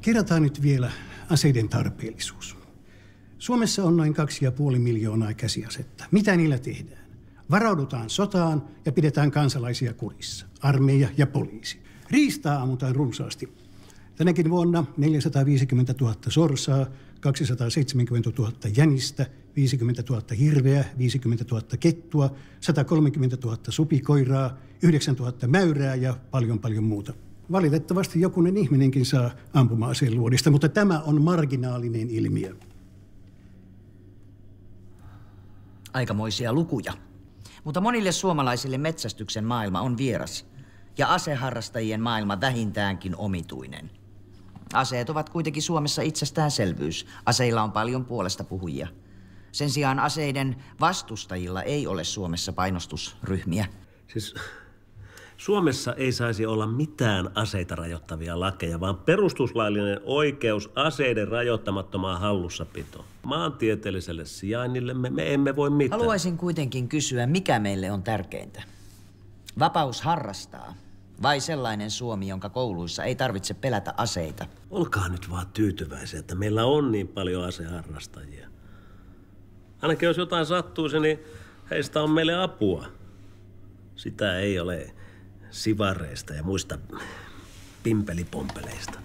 Kerrataan nyt vielä aseiden tarpeellisuus. Suomessa on noin 2,5 miljoonaa käsiasetta. Mitä niillä tehdään? Varaudutaan sotaan ja pidetään kansalaisia kurissa. Armeija ja poliisi. Riistaa ammutaan runsaasti. Tänäkin vuonna 450 000 sorsaa, 270 000 jänistä, 50 000 hirveä, 50 000 kettua, 130 000 supikoiraa, 9 000 mäyrää ja paljon muuta. Valitettavasti jokunen ihminenkin saa ampuma-aseen luodista, mutta tämä on marginaalinen ilmiö. Aikamoisia lukuja. Mutta monille suomalaisille metsästyksen maailma on vieras. Ja aseharrastajien maailma vähintäänkin omituinen. Aseet ovat kuitenkin Suomessa itsestäänselvyys. Aseilla on paljon puolesta puhujia. Sen sijaan aseiden vastustajilla ei ole Suomessa painostusryhmiä. Siis Suomessa ei saisi olla mitään aseita rajoittavia lakeja, vaan perustuslaillinen oikeus aseiden rajoittamattomaan hallussapitoon. Maantieteelliselle sijainnille me emme voi mitään. Haluaisin kuitenkin kysyä, mikä meille on tärkeintä? Vapaus harrastaa vai sellainen Suomi, jonka kouluissa ei tarvitse pelätä aseita? Olkaa nyt vaan tyytyväisiä, että meillä on niin paljon aseharrastajia. Ainakin jos jotain sattuisi, niin heistä on meille apua. Sitä ei ole sivareista ja muista pimpelipompeleista.